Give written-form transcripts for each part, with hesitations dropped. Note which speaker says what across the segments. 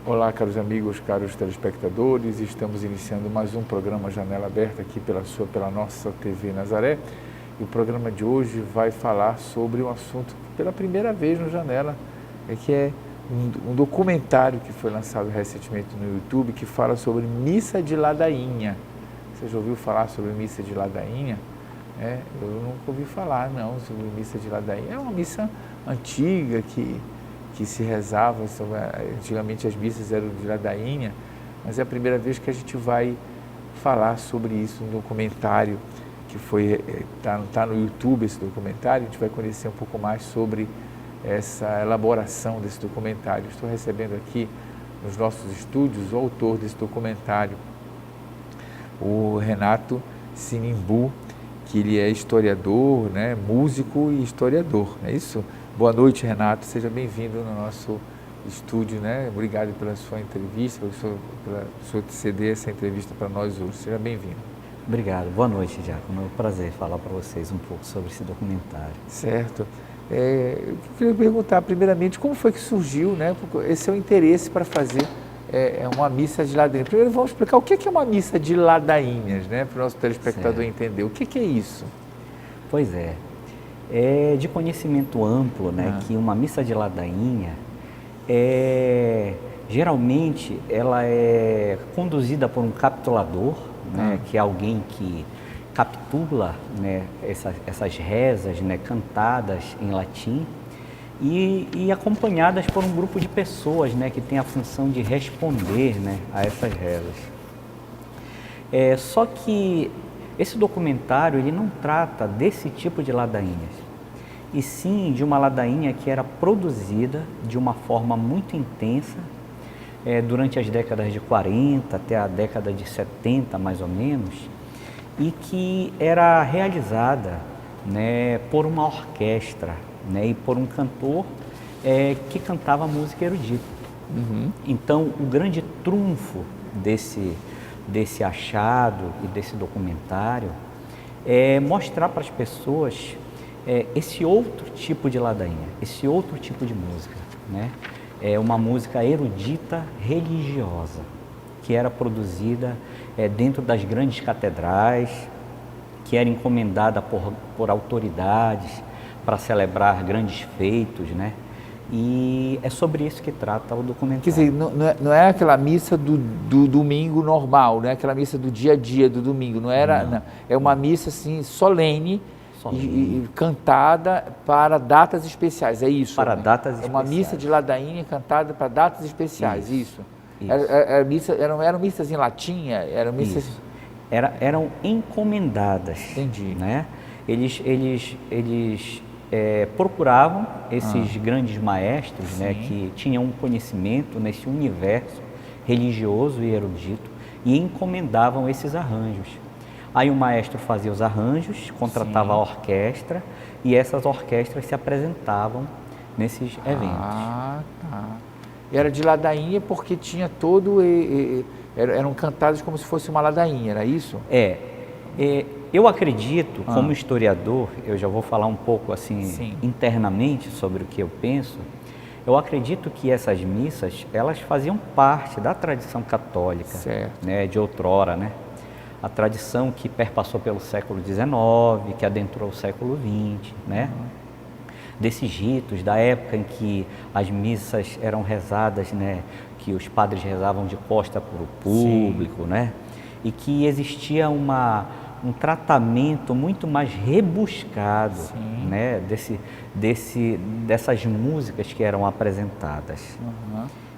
Speaker 1: Olá, caros amigos, caros telespectadores, estamos iniciando mais um programa Janela Aberta aqui pela nossa TV Nazaré. E o programa de hoje vai falar sobre um assunto pela primeira vez no Janela, que é um documentário que foi lançado recentemente no YouTube que fala sobre missa de ladainha. Você já ouviu falar sobre missa de ladainha? Eu nunca ouvi falar não sobre missa de ladainha. É uma missa antiga que se rezava, antigamente as missas eram de ladainha, mas é a primeira vez que a gente vai falar sobre isso no documentário que tá no YouTube, esse documentário. A gente vai conhecer um pouco mais sobre essa elaboração desse documentário. Estou recebendo aqui nos nossos estúdios o autor desse documentário, o Renato Sinimbu, que ele é historiador, né, músico e historiador, é isso? Boa noite, Renato, seja bem-vindo no nosso estúdio, né? Obrigado pela sua entrevista, pela sua ceder essa entrevista para nós hoje, seja bem-vindo.
Speaker 2: Obrigado, boa noite, Giacomo, é um prazer falar para vocês um pouco sobre esse documentário.
Speaker 1: Certo, eu queria perguntar primeiramente como foi que surgiu, né, esse seu interesse para fazer uma missa de ladainha. Primeiro vamos explicar o que é uma missa de ladainhas, né, para o nosso telespectador entender, o que é isso?
Speaker 2: Pois é de conhecimento amplo, né, que uma missa de ladainha geralmente ela é conduzida por um capitulador, né, que é alguém que capitula, né, essas rezas, né, cantadas em latim e acompanhadas por um grupo de pessoas, né, que tem a função de responder, né, a essas rezas. Só que esse documentário ele não trata desse tipo de ladainhas, e sim de uma ladainha que era produzida de uma forma muito intensa durante as décadas de 40 até a década de 70, mais ou menos, e que era realizada, né, por uma orquestra, né, e por um cantor que cantava música erudita. Então, o grande trunfo desse achado e desse documentário é mostrar para as pessoas esse outro tipo de ladainha, esse outro tipo de música, né? É uma música erudita religiosa, que era produzida dentro das grandes catedrais, que era encomendada por autoridades para celebrar grandes feitos, né? E é sobre isso que trata o documentário.
Speaker 1: Quer dizer, não é aquela missa do domingo normal, não é aquela missa do dia a dia do domingo, não era, não. É uma missa assim solene e cantada para datas especiais, é isso?
Speaker 2: Para datas especiais.
Speaker 1: É uma missa de ladainha cantada para datas especiais, isso? Eram missas em latim? Eram missas...
Speaker 2: Eram encomendadas.
Speaker 1: Entendi.
Speaker 2: Né? Eles procuravam esses grandes maestros, né, que tinham um conhecimento nesse universo religioso e erudito e encomendavam esses arranjos. Aí o maestro fazia os arranjos, contratava a orquestra e essas orquestras se apresentavam nesses eventos.
Speaker 1: Ah, tá. E era de ladainha porque tinha eram cantados como se fosse uma ladainha, era isso?
Speaker 2: Eu acredito, como historiador, eu já vou falar um pouco assim internamente sobre o que eu penso. Eu acredito que essas missas, elas faziam parte da tradição católica, né, de outrora, né? A tradição que perpassou pelo século XIX, que adentrou o século XX, né? Desses ritos, da época em que as missas eram rezadas, né, que os padres rezavam de costa para o público, né? E que existia um tratamento muito mais rebuscado, né, dessas músicas que eram apresentadas.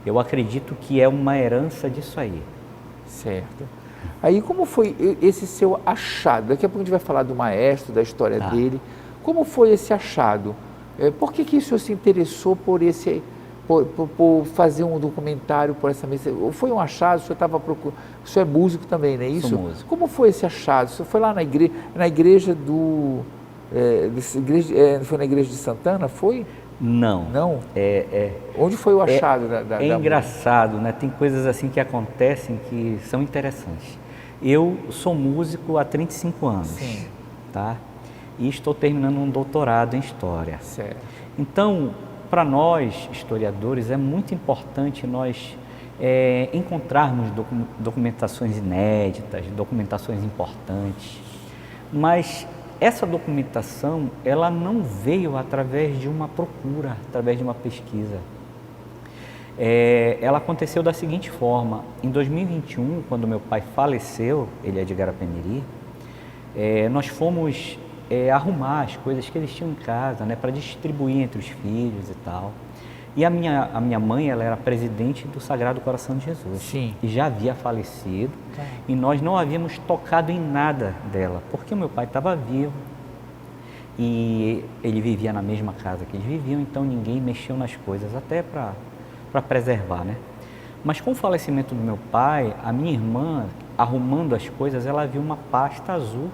Speaker 2: Eu acredito que é uma herança disso aí.
Speaker 1: Certo. Aí como foi esse seu achado? Daqui a pouco a gente vai falar do maestro, da história dele. Como foi esse achado? Por que o senhor se interessou por fazer um documentário por essa missa? Foi um achado? O senhor estava procurando? O senhor é músico também, não é isso?
Speaker 2: Sou músico.
Speaker 1: Como foi esse achado? O senhor foi lá na igreja foi na igreja de Santana? Foi?
Speaker 2: Não.
Speaker 1: Não? Onde foi o achado da
Speaker 2: engraçado, né? Tem coisas assim que acontecem que são interessantes. Eu sou músico há 35 anos, tá? E estou terminando um doutorado em História.
Speaker 1: Certo.
Speaker 2: Então, para nós, historiadores, é muito importante nós encontrarmos documentações inéditas, documentações importantes, mas essa documentação ela não veio através de uma procura, através de uma pesquisa. Ela aconteceu da seguinte forma: em 2021, quando meu pai faleceu, ele é de Garapé-Miri, nós fomos arrumar as coisas que eles tinham em casa, né, para distribuir entre os filhos e tal. E a minha mãe, ela era presidente do Sagrado Coração de Jesus.
Speaker 1: Sim.
Speaker 2: E já havia falecido, e nós não havíamos tocado em nada dela, porque o meu pai estava vivo e ele vivia na mesma casa que eles viviam, então ninguém mexeu nas coisas, até para preservar, né? Mas com o falecimento do meu pai, a minha irmã, arrumando as coisas, ela viu uma pasta azul,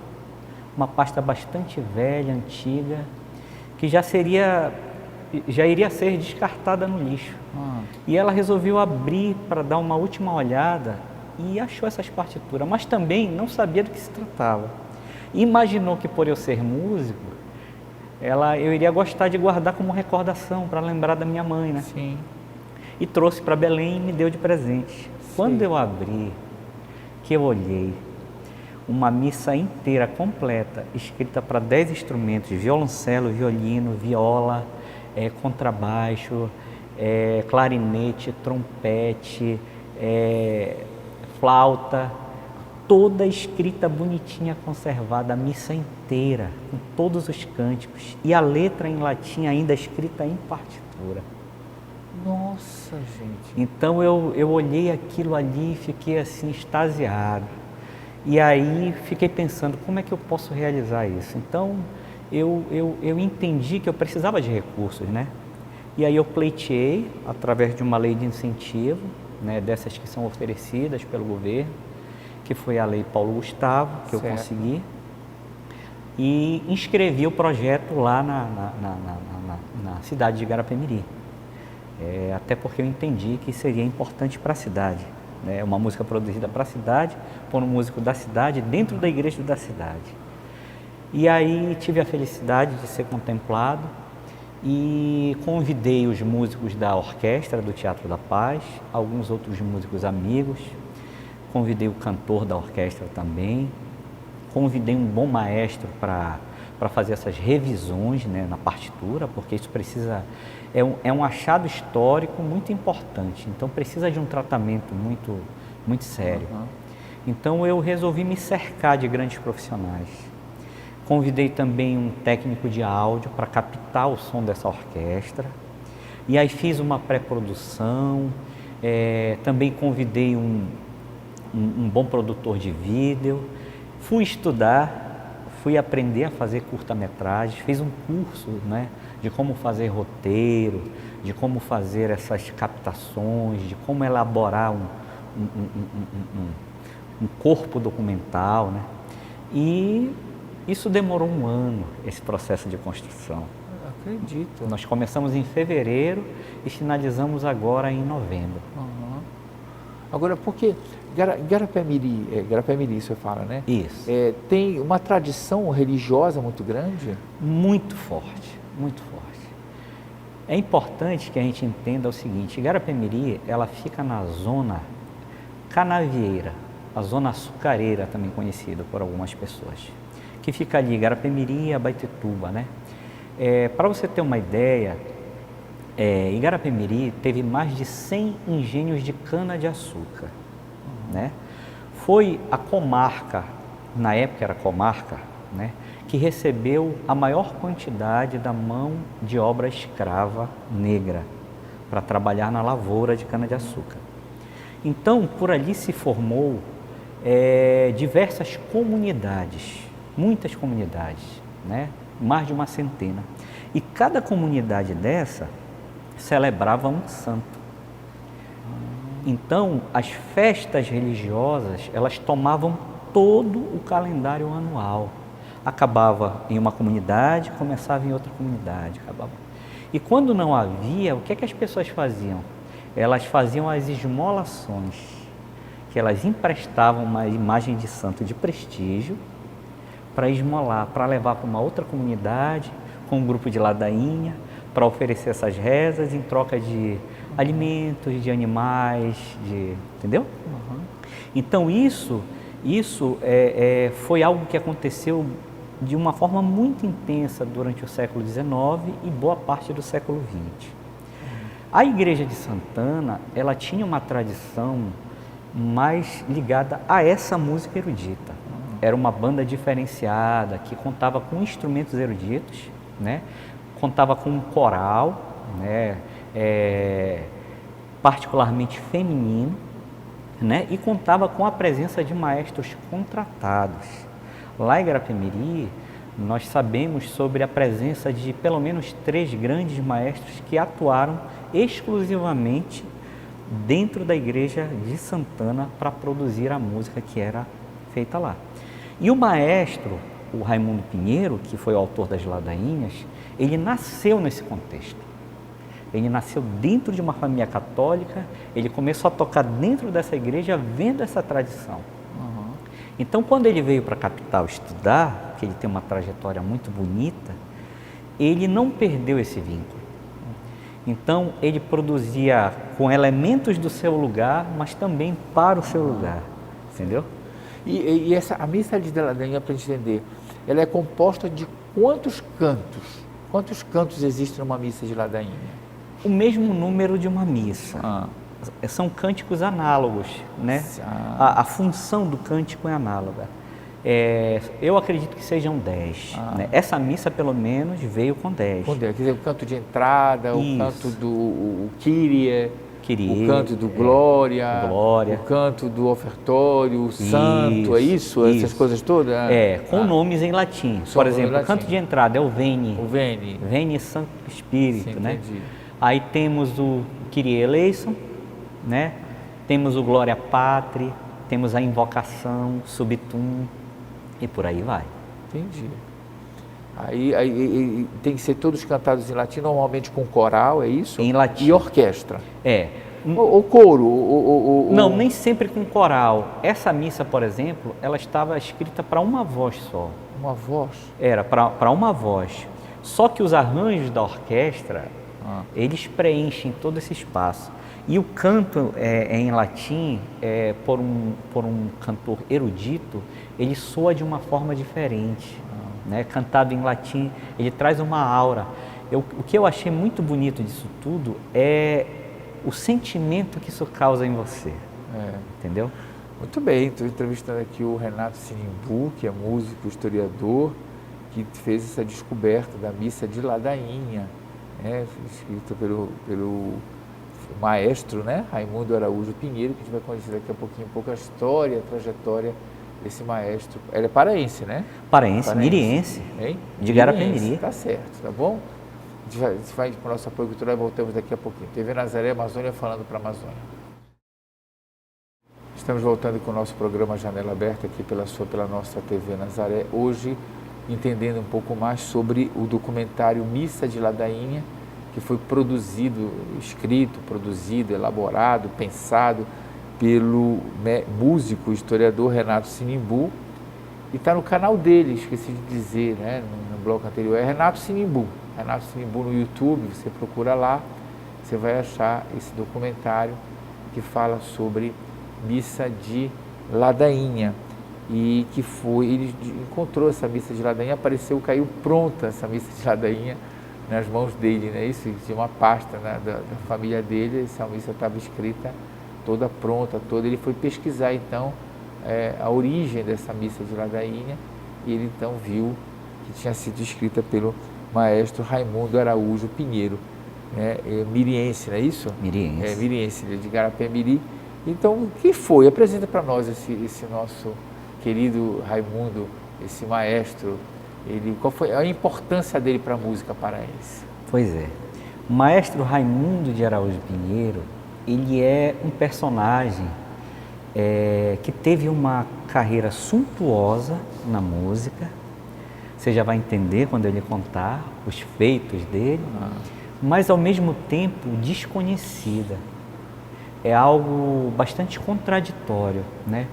Speaker 2: uma pasta bastante velha, antiga, que já iria ser descartada no lixo. E ela resolveu abrir para dar uma última olhada e achou essas partituras, mas também não sabia do que se tratava. Imaginou que, por eu ser músico, eu iria gostar de guardar como recordação, para lembrar da minha mãe, né?
Speaker 1: Sim.
Speaker 2: E trouxe para Belém e me deu de presente. Quando eu abri, que eu olhei, uma missa inteira, completa, escrita para 10 instrumentos: violoncelo, violino, viola, contrabaixo, clarinete, trompete, flauta, toda escrita bonitinha, conservada, a missa inteira, com todos os cânticos, e a letra em latim ainda escrita em partitura.
Speaker 1: Nossa, gente.
Speaker 2: Então eu olhei aquilo ali e fiquei assim extasiado. E aí fiquei pensando, como é que eu posso realizar isso? Então eu entendi que eu precisava de recursos, né? E aí eu pleiteei através de uma lei de incentivo, né, dessas que são oferecidas pelo governo, que foi a Lei Paulo Gustavo, que eu consegui, e inscrevi o projeto lá na cidade de Garapé-Miri. Até porque eu entendi que seria importante para a cidade, né? Uma música produzida para a cidade, por um músico da cidade, dentro da igreja da cidade. E aí tive a felicidade de ser contemplado e convidei os músicos da orquestra do Teatro da Paz, alguns outros músicos amigos, convidei o cantor da orquestra também, convidei um bom maestro para fazer essas revisões, né, na partitura, porque isso precisa... É um achado histórico muito importante, então precisa de um tratamento muito, muito sério. Então eu resolvi me cercar de grandes profissionais. Convidei também um técnico de áudio para captar o som dessa orquestra. E aí fiz uma pré-produção, também convidei um bom produtor de vídeo. Fui estudar, fui aprender a fazer curta-metragem, fiz um curso, né, de como fazer roteiro, de como fazer essas captações, de como elaborar um corpo documental, né? E isso demorou um ano, esse processo de construção.
Speaker 1: Acredito.
Speaker 2: Nós começamos em fevereiro e finalizamos agora em novembro.
Speaker 1: Agora, porque Garapé-Miri, você fala, né?
Speaker 2: Isso.
Speaker 1: Tem uma tradição religiosa muito grande?
Speaker 2: Muito forte, muito forte. É importante que a gente entenda o seguinte: Garapé-Miri, ela fica na zona canavieira, a zona açucareira, também conhecida por algumas pessoas, que fica ali, Garapé-Miri e Abaetetuba, né? Para você ter uma ideia, Garapé-Miri teve mais de 100 engenhos de cana-de-açúcar, né? Foi a comarca, na época era comarca, né, que recebeu a maior quantidade da mão de obra escrava negra para trabalhar na lavoura de cana-de-açúcar. Então, por ali se formou diversas comunidades, muitas comunidades, né, mais de uma centena. E cada comunidade dessa celebrava um santo. Então, as festas religiosas, elas tomavam todo o calendário anual. Acabava em uma comunidade, começava em outra comunidade. Acabava. E quando não havia, o que é que as pessoas faziam? Elas faziam as esmolações, que elas emprestavam uma imagem de santo de prestígio para esmolar, para levar para uma outra comunidade, com um grupo de ladainha, para oferecer essas rezas em troca de alimentos, de animais, entendeu? Então isso foi algo que aconteceu de uma forma muito intensa durante o século XIX e boa parte do século XX. A Igreja de Santana, ela tinha uma tradição mais ligada a essa música erudita. Era uma banda diferenciada, que contava com instrumentos eruditos, né? Contava com um coral, né? Particularmente feminino, né? E contava com a presença de maestros contratados. Lá em Guarapé-Miri, nós sabemos sobre a presença de pelo menos 3 grandes maestros que atuaram exclusivamente dentro da Igreja de Santana para produzir a música que era feita lá. E o maestro, o Raimundo Pinheiro, que foi o autor das ladainhas, ele nasceu nesse contexto. Ele nasceu dentro de uma família católica, ele começou a tocar dentro dessa igreja vendo essa tradição. Então, quando ele veio para a capital estudar, que ele tem uma trajetória muito bonita, ele não perdeu esse vínculo. Então, ele produzia com elementos do seu lugar, mas também para o seu lugar, entendeu?
Speaker 1: E a missa de ladainha, para a gente entender, ela é composta de quantos cantos? Quantos cantos existem numa missa de ladainha?
Speaker 2: O mesmo número de uma missa. São cânticos análogos, né? A função do cântico é análoga. Eu acredito que sejam 10. Né? Essa missa, pelo menos, veio com 10.
Speaker 1: Com 10, quer dizer, o canto de entrada, o canto do Kyrie, o canto do Glória, o canto do ofertório, o Santo, é isso? Essas coisas todas?
Speaker 2: Com nomes em latim. Por exemplo, o canto de entrada é o Veni.
Speaker 1: O Veni.
Speaker 2: Veni Santo Espírito,
Speaker 1: Sim,
Speaker 2: né?
Speaker 1: Entendi.
Speaker 2: Aí temos o Kyrie eleison, né? Temos o Glória Patri, temos a invocação, Subtum e por aí vai.
Speaker 1: Entendi. Aí tem que ser todos cantados em latim, normalmente com coral, é isso?
Speaker 2: Em latim.
Speaker 1: E orquestra? Ou
Speaker 2: coro? Não, nem sempre com coral. Essa missa, por exemplo, ela estava escrita para uma voz só.
Speaker 1: Uma voz?
Speaker 2: Era para uma voz. Só que os arranjos da orquestra, eles preenchem todo esse espaço. E o canto em latim, por um cantor erudito, ele soa de uma forma diferente. Né? Cantado em latim, ele traz uma aura. O que eu achei muito bonito disso tudo é o sentimento que isso causa em você. Entendeu?
Speaker 1: Muito bem, estou entrevistando aqui o Renato Sinimbu, que é músico, historiador, que fez essa descoberta da missa de ladainha, né? Escrita pelo maestro, né? Raimundo Araújo Pinheiro, que a gente vai conhecer daqui a pouquinho um pouco a história, a trajetória desse maestro. Ele é paraense, né?
Speaker 2: Paraense. Miriense.
Speaker 1: Hein?
Speaker 2: De Guarapé-Miri.
Speaker 1: Tá certo, tá bom? A gente vai para o nosso apoio cultural e voltamos daqui a pouquinho. TV Nazaré, Amazônia, falando para a Amazônia. Estamos voltando com o nosso programa Janela Aberta aqui pela nossa TV Nazaré. Hoje, entendendo um pouco mais sobre o documentário Missa de Ladainha, que foi escrito, produzido, elaborado, pensado pelo músico, historiador Renato Sinimbu, e está no canal dele, esqueci de dizer, né, no bloco anterior, é Renato Sinimbu no YouTube, você procura lá, você vai achar esse documentário que fala sobre missa de ladainha, e que ele encontrou essa missa de ladainha, caiu pronta essa missa de ladainha nas mãos dele, né? Isso, tinha uma pasta, né, da família dele, essa missa estava escrita toda pronta, ele foi pesquisar então a origem dessa missa de ladainha, e ele então viu que tinha sido escrita pelo maestro Raimundo Araújo Pinheiro, né? Miriense, não é isso?
Speaker 2: Miriense.
Speaker 1: Miriense, de Guarapé-Miri. Então, quem foi? Apresenta para nós esse nosso querido Raimundo, esse maestro. Qual foi a importância dele para a música paraense?
Speaker 2: Pois é. O maestro Raimundo de Araújo Pinheiro, ele é um personagem que teve uma carreira suntuosa na música. Você já vai entender quando ele contar os feitos dele, mas ao mesmo tempo desconhecida. É algo bastante contraditório, né?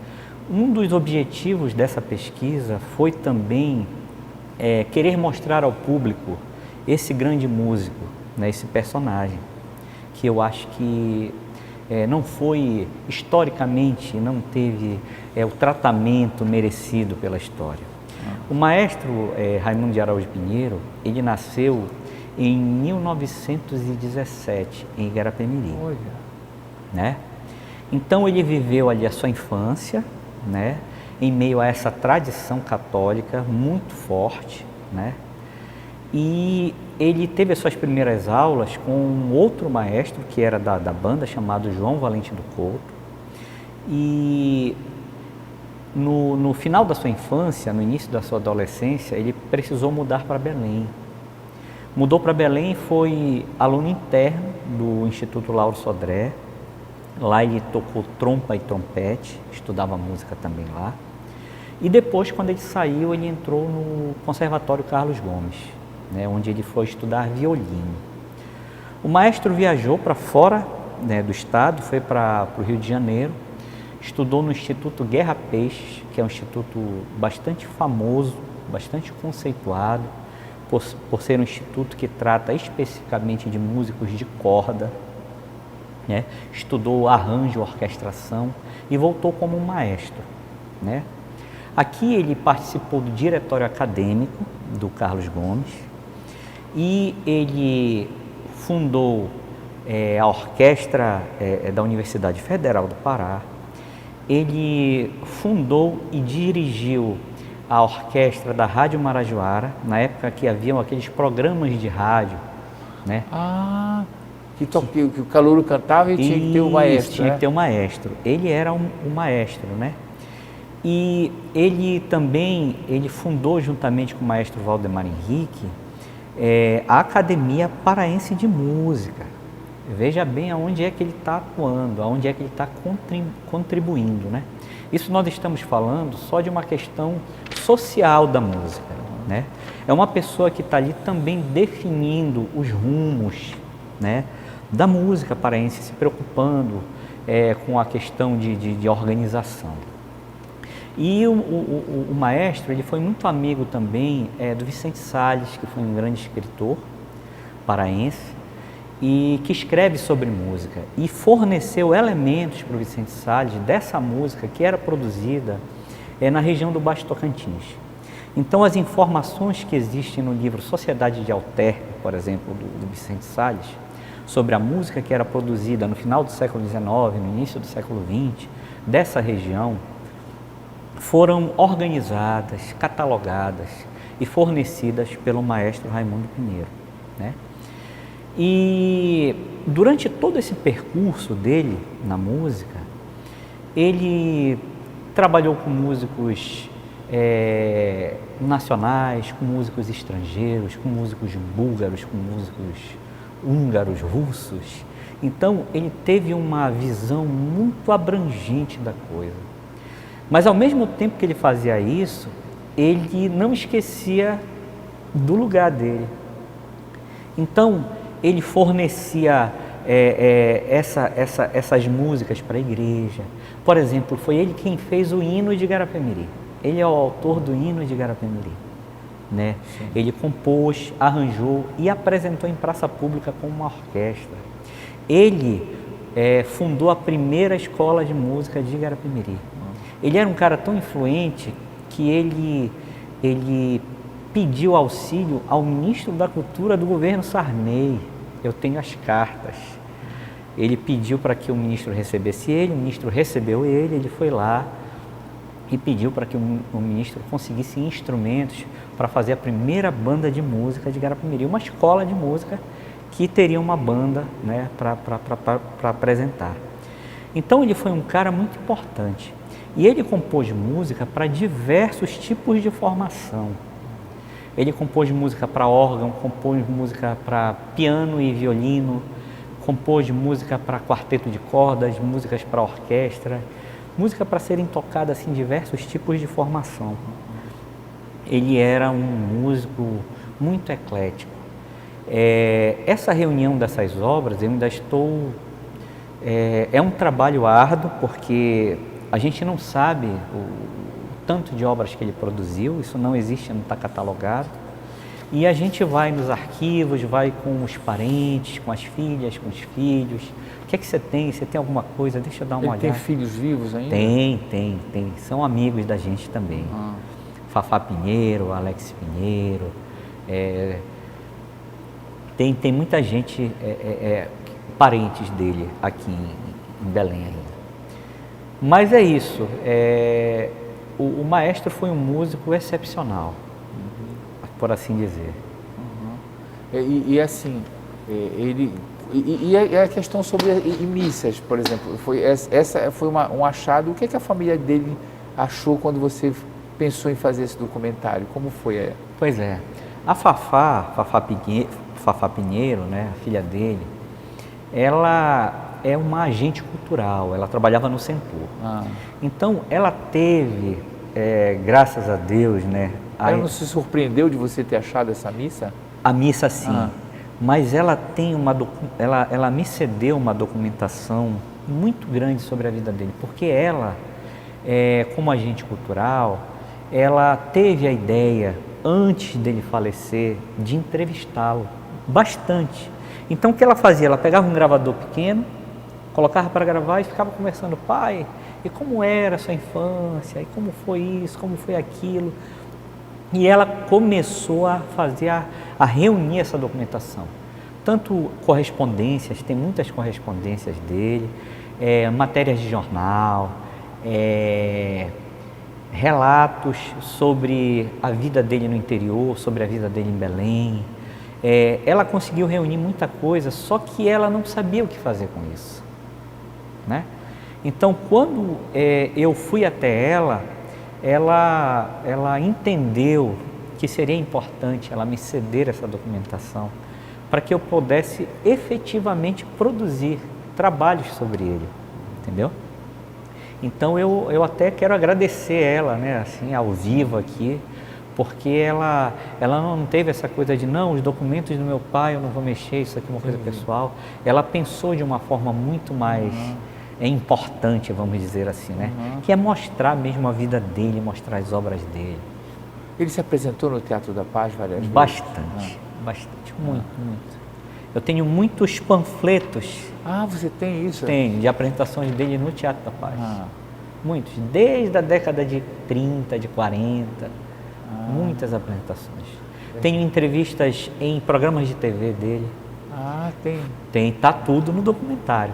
Speaker 2: Um dos objetivos dessa pesquisa foi também querer mostrar ao público esse grande músico, né, esse personagem, que eu acho que não foi, historicamente, não teve o tratamento merecido pela história. O maestro Raimundo de Araújo Pinheiro, ele nasceu em 1917, em Igarapé-Miri, né? Então ele viveu ali a sua infância, né, em meio a essa tradição católica muito forte, né? E ele teve as suas primeiras aulas com um outro maestro que era da banda, chamado João Valente do Couto. E no final da sua infância, no início da sua adolescência, ele precisou mudar para Belém. Mudou para Belém e foi aluno interno do Instituto Lauro Sodré. Lá ele tocou trompa e trompete, estudava música também lá. E depois, quando ele saiu, ele entrou no Conservatório Carlos Gomes, né, onde ele foi estudar violino. O maestro viajou para fora, né, do estado, foi para o Rio de Janeiro, estudou no Instituto Guerra Peixes, que é um instituto bastante famoso, bastante conceituado, por ser um instituto que trata especificamente de músicos de corda, né? Estudou arranjo, orquestração e voltou como um maestro, né? Aqui ele participou do diretório acadêmico do Carlos Gomes e ele fundou a orquestra da Universidade Federal do Pará. Ele fundou e dirigiu a orquestra da Rádio Marajoara, na época que haviam aqueles programas de rádio, né?
Speaker 1: Que o calouro cantava e tinha que ter o maestro.
Speaker 2: Tinha que ter o maestro. Ele era um maestro, né? E ele também, fundou juntamente com o maestro Valdemar Henrique, a Academia Paraense de Música. Veja bem aonde é que ele está atuando, aonde é que ele está contribuindo, né? Isso nós estamos falando só de uma questão social da música, né? É uma pessoa que está ali também definindo os rumos, né, da música paraense, se preocupando com a questão de organização. E o maestro, ele foi muito amigo também do Vicente Salles, que foi um grande escritor paraense e que escreve sobre música e forneceu elementos para o Vicente Salles dessa música que era produzida na região do Baixo Tocantins. Então, as informações que existem no livro Sociedade de Alter, por exemplo, do Vicente Salles, sobre a música que era produzida no final do século XIX, no início do século XX, dessa região, foram organizadas, catalogadas e fornecidas pelo maestro Raimundo Pinheiro, né? E durante todo esse percurso dele na música, ele trabalhou com músicos nacionais, com músicos estrangeiros, com músicos búlgaros, com músicos húngaros, russos. Então, ele teve uma visão muito abrangente da coisa. Mas, ao mesmo tempo que ele fazia isso, ele não esquecia do lugar dele. Então, ele fornecia essas músicas para a igreja. Por exemplo, foi ele quem fez o hino de Igarapé-Miri. Ele é o autor do hino de Igarapé-Miri, né? Ele compôs, arranjou e apresentou em praça pública com uma orquestra. Ele fundou a primeira escola de música de Igarapé-Miri. Ele era um cara tão influente que ele pediu auxílio ao ministro da Cultura do governo Sarney. Eu tenho as cartas. Ele pediu para que o ministro recebesse ele, o ministro recebeu ele, ele foi lá e pediu para que o ministro conseguisse instrumentos para fazer a primeira banda de música de Igarapé-Miri, uma escola de música que teria uma banda, né, para apresentar. Então ele foi um cara muito importante e ele compôs música para diversos tipos de formação. Ele compôs música para órgão, compôs música para piano e violino, compôs música para quarteto de cordas, músicas para orquestra, música para serem tocadas assim, em diversos tipos de formação. Ele era um músico muito eclético. Essa reunião dessas obras, eu ainda estou... É um trabalho árduo, porque a gente não sabe o tanto de obras que ele produziu, isso não existe, não está catalogado. E a gente vai nos arquivos, vai com os parentes, com as filhas, com os filhos. O que é que você tem? Você tem alguma coisa? Deixa eu dar uma olhada.
Speaker 1: Tem filhos vivos ainda?
Speaker 2: Tem. São amigos da gente também. Fafá Pinheiro, Alex Pinheiro. Tem muita gente, parentes dele aqui em Belém ainda. Mas é isso. O maestro foi um músico excepcional, por assim dizer.
Speaker 1: E assim, e a questão sobre missas, por exemplo, essa foi um achado. O que a família dele achou quando você pensou em fazer esse documentário? Como foi?
Speaker 2: Pois é, a Fafá Pinheiro, né, a filha dele, ela é uma agente cultural, ela trabalhava no Senpor. Então, ela teve, graças a Deus, né...
Speaker 1: Ela não se surpreendeu de você ter achado essa missa?
Speaker 2: A missa, sim. Mas ela tem ela me cedeu uma documentação muito grande sobre a vida dele, porque ela, como agente cultural, ela teve a ideia, antes dele falecer, de entrevistá-lo bastante. Então, o que ela fazia? Ela pegava um gravador pequeno, colocava para gravar e ficava conversando: pai, e como era a sua infância, e como foi isso, como foi aquilo. E ela começou a a reunir essa documentação. Tanto correspondências, tem muitas correspondências dele, matérias de jornal, relatos sobre a vida dele no interior, sobre a vida dele em Belém. Ela conseguiu reunir muita coisa, só que ela não sabia o que fazer com isso, né? Então, quando eu fui até ela entendeu que seria importante ela me ceder essa documentação para que eu pudesse efetivamente produzir trabalhos sobre ele, entendeu? Então, eu até quero agradecer ela, né, assim, ao vivo aqui, porque ela não teve essa coisa de: não, os documentos do meu pai eu não vou mexer, isso aqui é uma coisa pessoal. Ela pensou de uma forma muito mais importante, vamos dizer assim, né? Que é mostrar mesmo a vida dele, mostrar as obras dele.
Speaker 1: Ele se apresentou no Teatro da Paz várias vezes?
Speaker 2: Bastante, muito. Eu tenho muitos panfletos.
Speaker 1: Você tem isso?
Speaker 2: Tenho, de apresentações dele no Teatro da Paz. Muitos, desde a década de 30, de 40, muitas apresentações. Tenho entrevistas em programas de TV dele. Tem, tá tudo no documentário.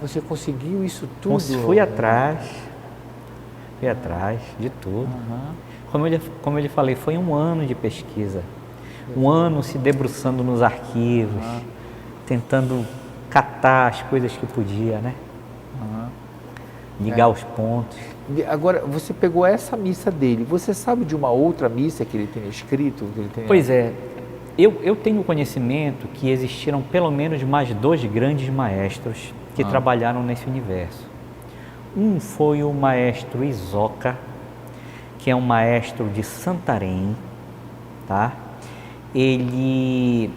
Speaker 1: Você conseguiu isso tudo?
Speaker 2: Fui atrás de tudo. Como eu lhe falei, foi um ano de pesquisa, um ano se debruçando nos arquivos, tentando catar as coisas que podia, né? Ligar os pontos.
Speaker 1: Agora, você pegou essa missa dele, você sabe de uma outra missa que ele tenha escrito?
Speaker 2: Pois é, eu tenho conhecimento que existiram pelo menos mais 2 grandes maestros que trabalharam nesse universo. Um foi o maestro Isoca, que é um maestro de Santarém, tá? Ele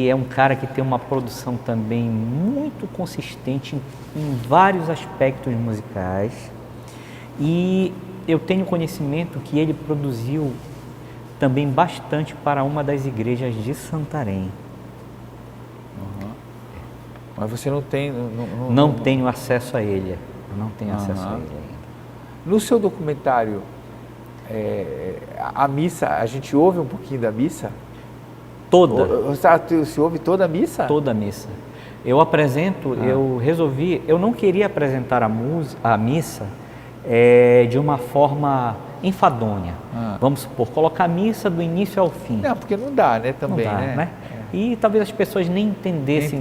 Speaker 2: é um cara que tem uma produção também muito consistente em vários aspectos musicais, e eu tenho conhecimento que ele produziu também bastante para uma das igrejas de Santarém.
Speaker 1: Mas você não tem...
Speaker 2: Não tenho acesso a ele. Não tenho acesso a ele ainda.
Speaker 1: No seu documentário, a missa, a gente ouve um pouquinho da missa?
Speaker 2: Toda.
Speaker 1: Você ouve toda a missa?
Speaker 2: Toda a missa. Eu apresento, eu não queria apresentar a missa de uma forma enfadonha. Vamos supor, colocar a missa do início ao fim.
Speaker 1: Não, porque não dá, né, também,
Speaker 2: não dá, né? E talvez as pessoas nem entendessem.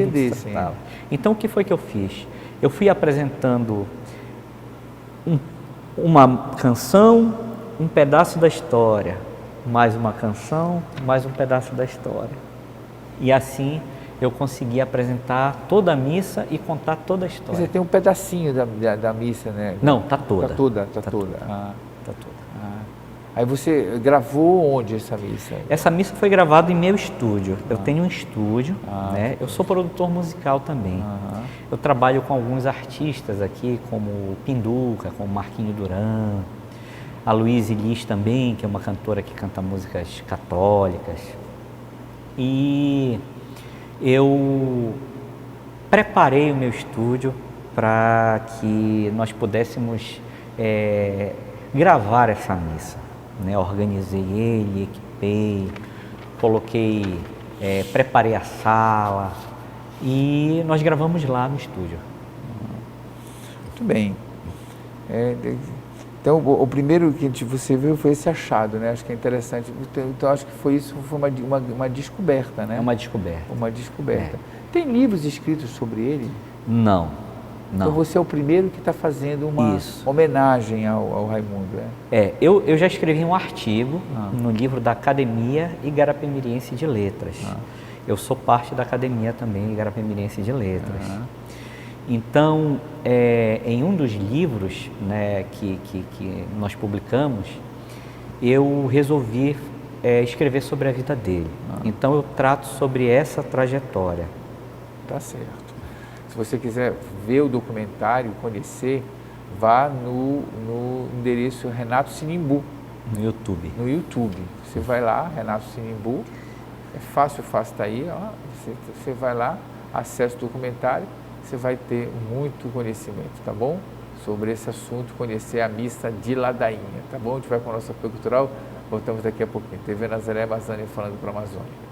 Speaker 2: Então, o que foi que eu fiz? Eu fui apresentando uma canção, um pedaço da história, mais uma canção, mais um pedaço da história. E assim eu consegui apresentar toda a missa e contar toda a história.
Speaker 1: Você tem um pedacinho da missa, né?
Speaker 2: Não, tá toda.
Speaker 1: Tá toda. Aí você gravou onde essa missa?
Speaker 2: Essa missa foi gravada em meu estúdio. Eu tenho um estúdio, né? Eu sou produtor musical também. Eu trabalho com alguns artistas aqui, como o Pinduca, como Marquinho Duran, a Luísa Elis também, que é uma cantora que canta músicas católicas. e eu preparei o meu estúdio para que nós pudéssemos gravar essa missa, né? Organizei ele, equipei, coloquei, preparei a sala e nós gravamos lá no estúdio.
Speaker 1: Muito bem. Então, o primeiro que você viu foi esse achado, né? Acho que é interessante. Então, acho que foi uma descoberta, né?
Speaker 2: É uma descoberta.
Speaker 1: Uma descoberta. Tem livros escritos sobre ele?
Speaker 2: Não.
Speaker 1: Então, você é o primeiro que está fazendo uma homenagem ao Raimundo,
Speaker 2: eu já escrevi um artigo no livro da Academia Igarapé-Miriense de Letras. Eu sou parte da Academia também Igarapé-Miriense de Letras. Então, em um dos livros, né, que nós publicamos, eu resolvi escrever sobre a vida dele. Então, eu trato sobre essa trajetória.
Speaker 1: Tá certo. Se você quiser ver o documentário, conhecer, vá no endereço Renato Sinimbu.
Speaker 2: No YouTube.
Speaker 1: No YouTube. Você vai lá, Renato Sinimbu, é fácil, está aí, ó. Você vai lá, acessa o documentário, você vai ter muito conhecimento, tá bom? Sobre esse assunto, conhecer a missa de ladainha, tá bom? A gente vai com o nosso apoio cultural, voltamos daqui a pouquinho. TV Nazaré Amazônia falando para a Amazônia.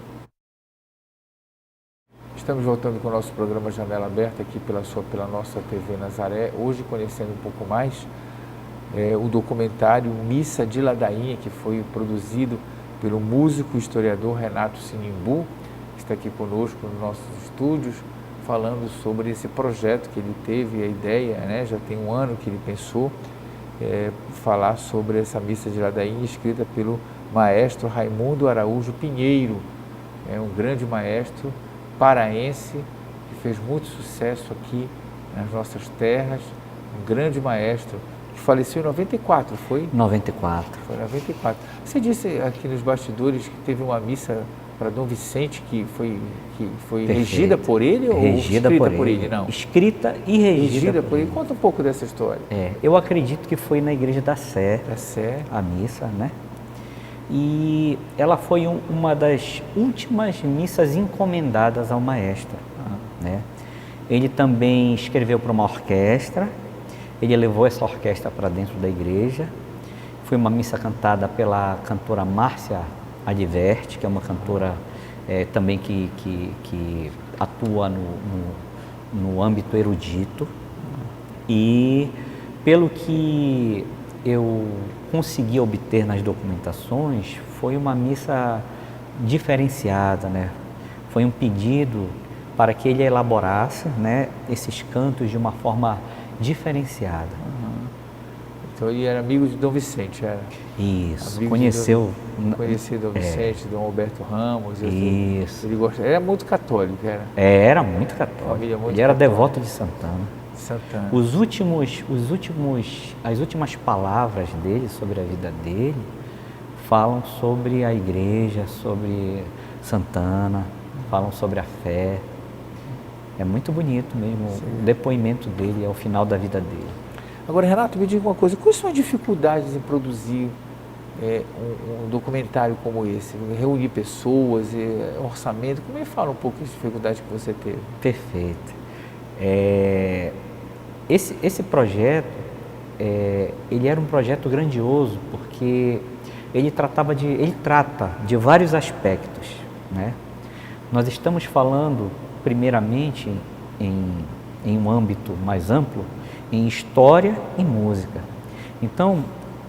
Speaker 1: Estamos voltando com o nosso programa Janela Aberta aqui pela nossa TV Nazaré, hoje conhecendo um pouco mais o documentário Missa de Ladainha, que foi produzido pelo músico e historiador Renato Sinimbu, que está aqui conosco nos nossos estúdios, falando sobre esse projeto que ele teve, a ideia, né, já tem um ano que ele pensou, falar sobre essa Missa de Ladainha, escrita pelo maestro Raimundo Araújo Pinheiro, um grande maestro paraense, que fez muito sucesso aqui nas nossas terras, um grande maestro, que faleceu em 94, foi?
Speaker 2: 94.
Speaker 1: Foi em 94. Você disse aqui nos bastidores que teve uma missa para Dom Vicente que foi regida por ele ou
Speaker 2: regida
Speaker 1: escrita por ele? Não.
Speaker 2: Escrita e regida
Speaker 1: por ele. Conta um pouco dessa história.
Speaker 2: Eu acredito que foi na Igreja da Sé.
Speaker 1: Da Sé.
Speaker 2: A missa, né? E ela foi uma das últimas missas encomendadas ao maestro, né? Ele também escreveu para uma orquestra, ele levou essa orquestra para dentro da igreja. Foi uma missa cantada pela cantora Márcia Adverte, que é uma cantora também que atua no âmbito erudito. E pelo que eu consegui obter nas documentações, foi uma missa diferenciada, né? Foi um pedido para que ele elaborasse, né, esses cantos de uma forma diferenciada.
Speaker 1: Então ele era amigo de Dom Vicente, era?
Speaker 2: Isso,
Speaker 1: amigo
Speaker 2: conheceu...
Speaker 1: Conhecia Dom Vicente, Dom Alberto Ramos.
Speaker 2: Isso.
Speaker 1: Ele era muito católico, era?
Speaker 2: Era muito católico. Ele era devoto de Santana. As últimas palavras dele sobre a vida dele falam sobre a igreja, sobre Santana, falam sobre a fé. É muito bonito mesmo. Sim. O depoimento dele ao final da vida dele.
Speaker 1: Agora, Renato, me diga uma coisa, quais são as dificuldades em produzir um documentário como esse? Reunir pessoas, orçamento, como é que fala um pouco das dificuldades que você teve?
Speaker 2: Perfeito. Esse projeto, ele era um projeto grandioso, porque ele trata de vários aspectos, né? Nós estamos falando, primeiramente, em um âmbito mais amplo, em história e música. Então,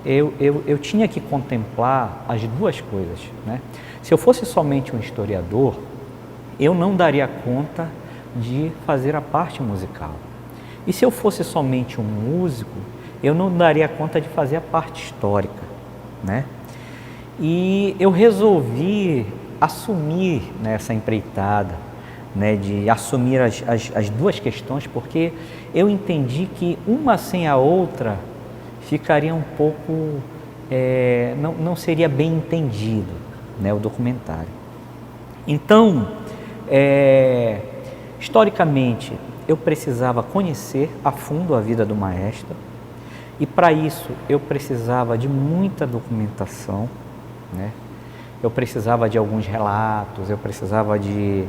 Speaker 2: eu tinha que contemplar as duas coisas, né? Se eu fosse somente um historiador, eu não daria conta de fazer a parte musical. E se eu fosse somente um músico, eu não daria conta de fazer a parte histórica, né? E eu resolvi assumir, né, essa empreitada, né, de assumir as duas questões, porque eu entendi que uma sem a outra ficaria um pouco, não seria bem entendido, né, o documentário. Então, historicamente, eu precisava conhecer a fundo a vida do maestro, e para isso eu precisava de muita documentação, né? eu precisava de alguns relatos, eu precisava de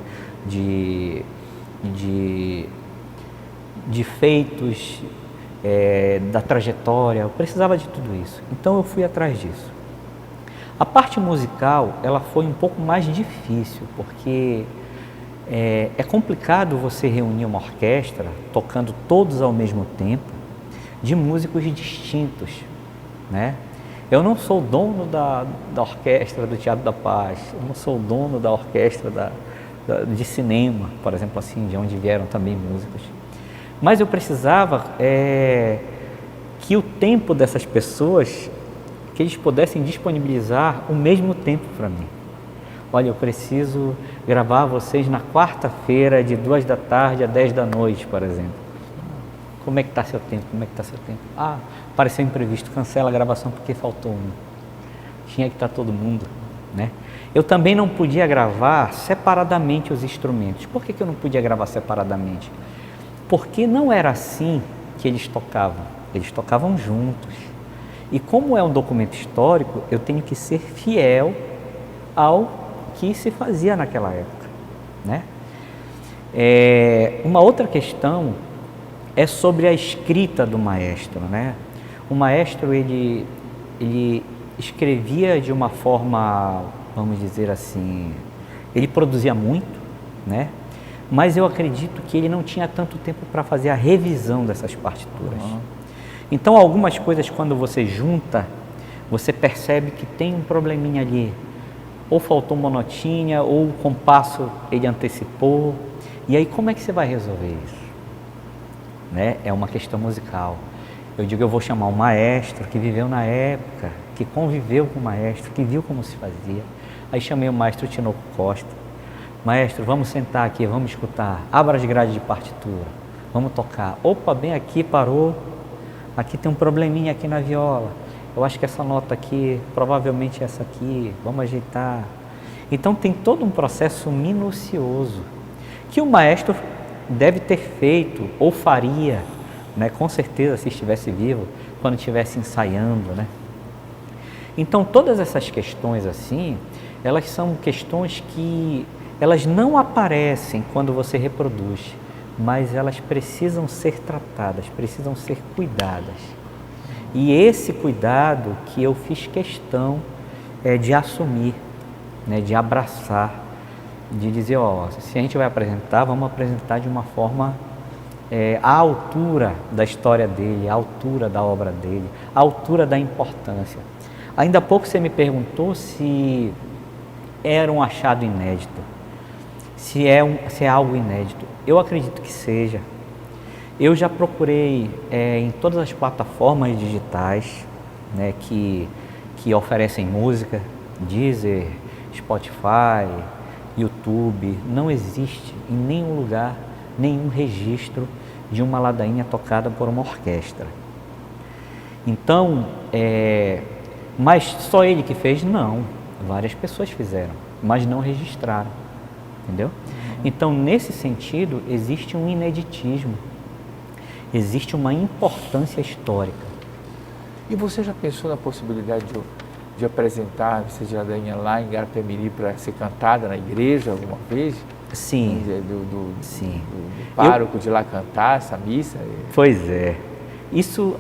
Speaker 2: feitos da trajetória, eu precisava de tudo isso. Então eu fui atrás disso. A parte musical, ela foi um pouco mais difícil, porque é complicado você reunir uma orquestra, tocando todos ao mesmo tempo, de músicos distintos, né? Eu não sou dono da orquestra do Teatro da Paz, eu não sou dono da orquestra de cinema, por exemplo, assim, de onde vieram também músicos. Mas eu precisava que o tempo dessas pessoas, que eles pudessem disponibilizar o mesmo tempo para mim. Olha, eu preciso gravar vocês na quarta-feira, de 2 da tarde a 10 da noite, por exemplo. Como é que está seu tempo? Como é que está seu tempo? Ah, apareceu imprevisto, cancela a gravação porque faltou um. Tinha que estar todo mundo, né? Eu também não podia gravar separadamente os instrumentos. Por que eu não podia gravar separadamente? Porque não era assim que eles tocavam. Eles tocavam juntos. E como é um documento histórico, eu tenho que ser fiel ao que se fazia naquela época, né? Uma outra questão é sobre a escrita do maestro, né? O maestro, ele escrevia de uma forma, vamos dizer assim, ele produzia muito, né? Mas eu acredito que ele não tinha tanto tempo para fazer a revisão dessas partituras. Então, algumas coisas, quando você junta, você percebe que tem um probleminha ali. Ou faltou uma notinha, ou o compasso ele antecipou. E aí, como é que você vai resolver isso? Né? É uma questão musical. Eu digo, eu vou chamar um maestro que viveu na época, que conviveu com o maestro, que viu como se fazia. Aí chamei o maestro Tinoco Costa. Maestro, vamos sentar aqui, vamos escutar. Abra as grades de partitura, vamos tocar. Opa, bem aqui, parou. Aqui tem um probleminha aqui na viola. Eu acho que essa nota aqui, provavelmente essa aqui, vamos ajeitar. Então tem todo um processo minucioso que o maestro deve ter feito ou faria, né, com certeza, se estivesse vivo, quando estivesse ensaiando, né? Então todas essas questões assim, elas são questões que elas não aparecem quando você reproduz, mas elas precisam ser tratadas, precisam ser cuidadas. E esse cuidado que eu fiz questão de assumir, né, de abraçar, de dizer, ó, se a gente vai apresentar, vamos apresentar de uma forma à altura da história dele, à altura da obra dele, à altura da importância. Ainda há pouco você me perguntou se era um achado inédito, se é algo inédito. Eu acredito que seja. Eu já procurei em todas as plataformas digitais, né, que oferecem música, Deezer, Spotify, YouTube, não existe em nenhum lugar, nenhum registro de uma ladainha tocada por uma orquestra. Então, mas só ele que fez? Não, várias pessoas fizeram, mas não registraram, entendeu? Então, nesse sentido, existe um ineditismo, existe uma importância histórica.
Speaker 1: E você já pensou na possibilidade de apresentar a missa de ladainha lá em Garapé-Miri para ser cantada na igreja alguma vez?
Speaker 2: Sim.
Speaker 1: Sim. Do pároco de lá cantar essa missa?
Speaker 2: Pois é. Isso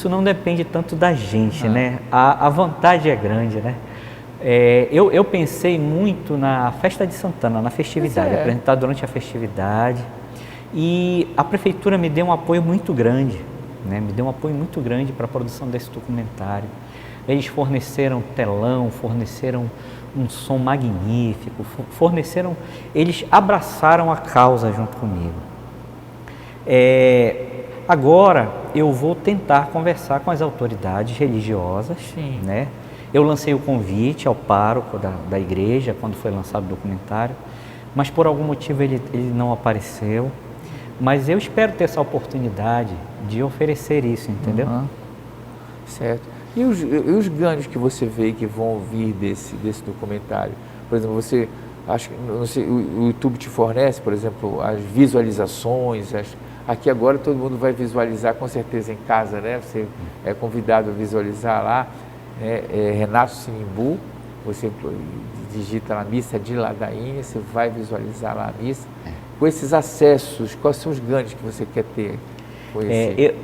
Speaker 2: não depende tanto da gente, né? A vontade é grande, né? Eu pensei muito na festa de Santana, na festividade, apresentar durante a festividade. E a prefeitura me deu um apoio muito grande, né? Me deu um apoio muito grande para a produção desse documentário. Eles forneceram telão, forneceram um som magnífico, eles abraçaram a causa junto comigo. Agora eu vou tentar conversar com as autoridades religiosas, né? Eu lancei o convite ao pároco da igreja quando foi lançado o documentário, mas por algum motivo ele não apareceu. Mas eu espero ter essa oportunidade de oferecer isso, entendeu?
Speaker 1: Certo. E os ganhos que você vê que vão vir desse documentário? Por exemplo, você acho que não sei, o YouTube te fornece, por exemplo, as visualizações. Aqui agora todo mundo vai visualizar com certeza em casa, né? Você é convidado a visualizar lá. Renato Sinimbu, você digita lá missa de ladainha, você vai visualizar lá a missa. Com esses acessos, quais são os ganhos que você quer ter com esse?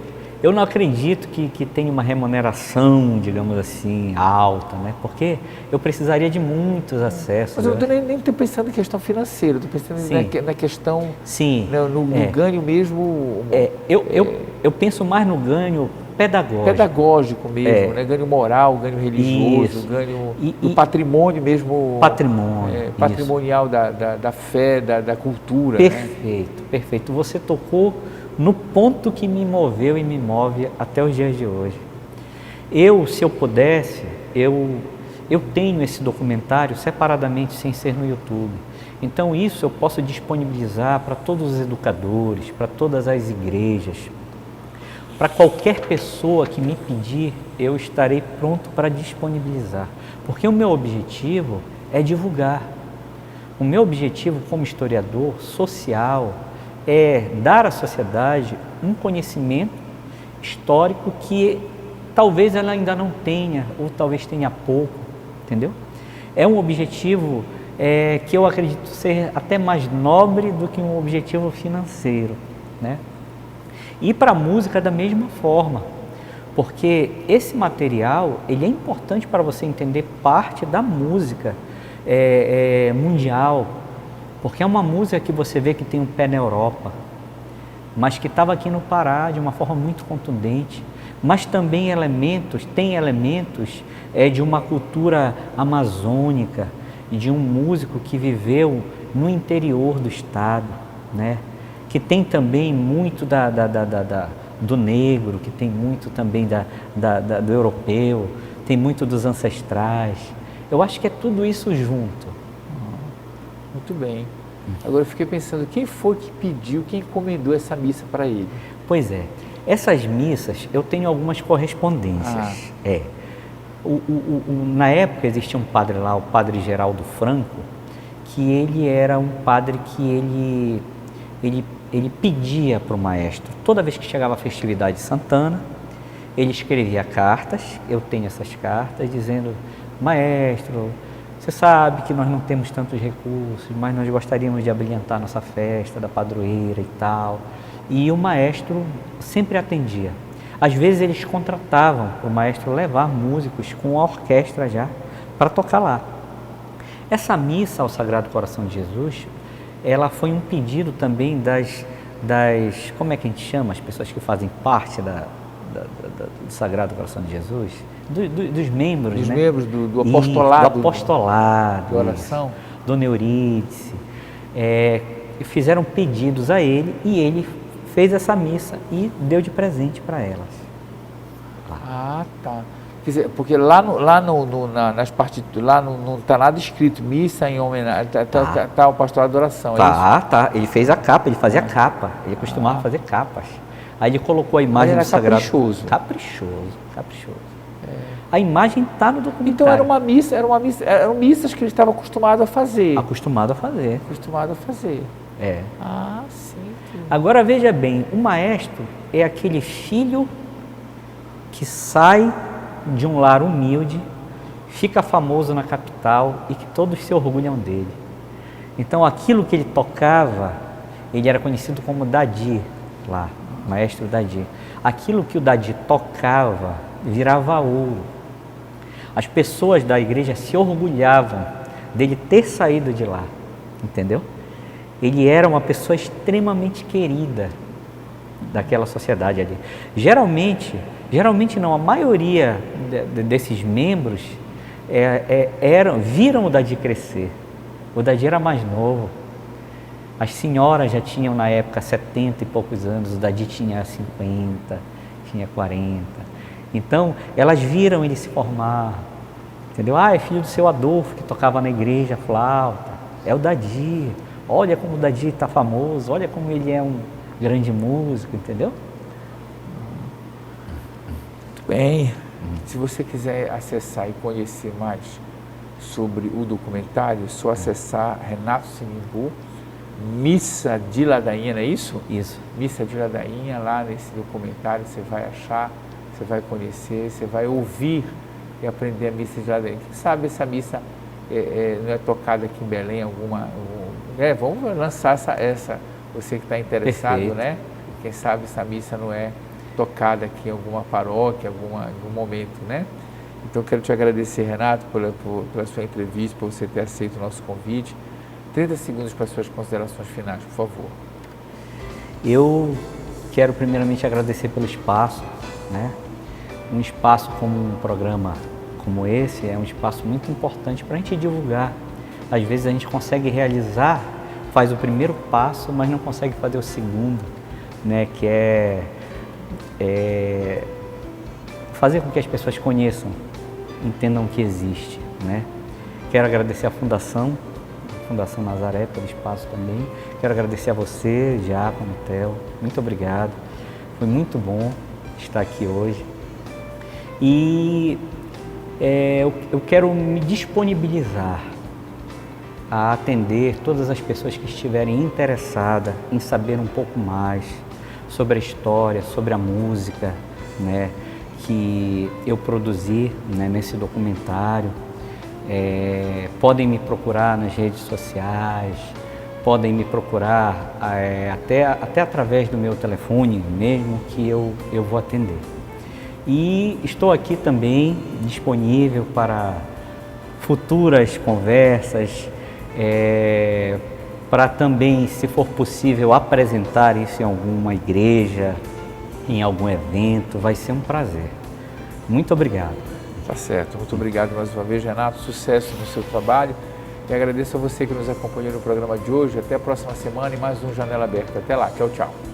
Speaker 2: Eu não acredito que tenha uma remuneração, digamos assim, alta, né? Porque eu precisaria de muitos acessos.
Speaker 1: Mas eu nem estou pensando em questão financeira, estou pensando na questão,
Speaker 2: sim,
Speaker 1: no ganho mesmo.
Speaker 2: Eu penso mais no ganho pedagógico.
Speaker 1: Pedagógico mesmo, né? Ganho moral, ganho religioso,
Speaker 2: isso.
Speaker 1: Ganho do patrimônio mesmo. Patrimonial da fé, da cultura.
Speaker 2: Perfeito, né? Perfeito. Você tocou no ponto que me moveu e me move até os dias de hoje. Se eu pudesse, eu tenho esse documentário separadamente, sem ser no YouTube. Então isso eu posso disponibilizar para todos os educadores, para todas as igrejas, para qualquer pessoa que me pedir, eu estarei pronto para disponibilizar. Porque o meu objetivo é divulgar. O meu objetivo como historiador social é dar à sociedade um conhecimento histórico que talvez ela ainda não tenha, ou talvez tenha pouco, entendeu? É um objetivo que eu acredito ser até mais nobre do que um objetivo financeiro, né? E para a música da mesma forma, porque esse material ele é importante para você entender parte da música mundial, porque é uma música que você vê que tem um pé na Europa, mas que estava aqui no Pará de uma forma muito contundente, mas também tem elementos de uma cultura amazônica e de um músico que viveu no interior do estado, né? Que tem também muito do negro, que tem muito também do europeu, tem muito dos ancestrais. Eu acho que é tudo isso junto.
Speaker 1: Muito bem. Agora eu fiquei pensando, quem foi que pediu, quem encomendou essa missa para ele?
Speaker 2: Pois é, essas missas eu tenho algumas correspondências. Na época existia um padre lá, o padre Geraldo Franco, que ele era um padre que ele pedia para o maestro, toda vez que chegava a festividade de Santana, ele escrevia cartas, eu tenho essas cartas, dizendo, maestro, você sabe que nós não temos tantos recursos, mas nós gostaríamos de abrilhantar nossa festa da padroeira e tal. E o maestro sempre atendia. Às vezes eles contratavam o maestro levar músicos com a orquestra já para tocar lá. Essa missa ao Sagrado Coração de Jesus, ela foi um pedido também das como é que a gente chama, as pessoas que fazem parte do Sagrado Coração de Jesus? Dos membros,
Speaker 1: dos
Speaker 2: né?
Speaker 1: membros do apostolado.
Speaker 2: Do apostolado.
Speaker 1: De oração.
Speaker 2: Dona Eurídice. Fizeram pedidos a ele e ele fez essa missa e deu de presente para elas.
Speaker 1: Ah, tá. Quer dizer, porque lá nas partituras, lá não está nada escrito missa em homenagem, tá o apostolado de oração, é isso?
Speaker 2: Tá. Ele fez a capa, ele fazia capa, ele costumava fazer capas. Aí ele colocou a imagem do Sagrado. Caprichoso. A imagem está no documentário.
Speaker 1: Então eram missas que ele estava acostumado a fazer.
Speaker 2: Acostumado a fazer.
Speaker 1: Ah, sim.
Speaker 2: Agora veja bem, o maestro é aquele filho que sai de um lar humilde, fica famoso na capital e que todos se orgulham dele. Então aquilo que ele tocava, ele era conhecido como Dadi lá, maestro Dadi. Aquilo que o Dadi tocava virava ouro. As pessoas da igreja se orgulhavam dele ter saído de lá, entendeu? Ele era uma pessoa extremamente querida daquela sociedade ali. Geralmente não, a maioria desses membros viram o Dadi crescer. O Dadi era mais novo. As senhoras já tinham na época 70 e poucos anos, o Dadi tinha 50, tinha 40. Então, elas viram ele se formar, entendeu? É filho do seu Adolfo, que tocava na igreja flauta. É o Dadi. Olha como o Dadi está famoso, olha como ele é um grande músico, entendeu?
Speaker 1: Muito bem. Se você quiser acessar e conhecer mais sobre o documentário, é só acessar Renato Sinimbu, Missa de Ladainha, não é isso?
Speaker 2: Isso.
Speaker 1: Missa de Ladainha, lá nesse documentário você vai achar, você vai conhecer, você vai ouvir e aprender a missa de ladainha. Quem sabe essa missa não é tocada aqui em Belém, vamos lançar essa você que está interessado,
Speaker 2: Perfeito.
Speaker 1: né? Quem sabe essa missa não é tocada aqui em alguma paróquia, em algum momento, né? Então, quero te agradecer, Renato, pela sua entrevista, por você ter aceito o nosso convite. 30 segundos para as suas considerações finais, por favor.
Speaker 2: Eu quero primeiramente agradecer pelo espaço, né? Um espaço como um programa como esse é um espaço muito importante para a gente divulgar. Às vezes a gente consegue realizar, faz o primeiro passo, mas não consegue fazer o segundo, né? Que é fazer com que as pessoas conheçam, entendam que existe, né? Quero agradecer à Fundação Nazaré pelo espaço também. Quero agradecer a você, Diácono, Theo. Muito obrigado. Foi muito bom estar aqui hoje. E eu quero me disponibilizar a atender todas as pessoas que estiverem interessadas em saber um pouco mais sobre a história, sobre a música, né, que eu produzi, né, nesse documentário. Podem me procurar nas redes sociais, podem me procurar até através do meu telefone mesmo, que eu vou atender. E estou aqui também disponível para futuras conversas, para também, se for possível, apresentar isso em alguma igreja, em algum evento, vai ser um prazer. Muito obrigado.
Speaker 1: Tá certo, muito obrigado mais uma vez, Renato, sucesso no seu trabalho e agradeço a você que nos acompanhou no programa de hoje. Até a próxima semana e mais um Janela Aberta. Até lá, tchau, tchau.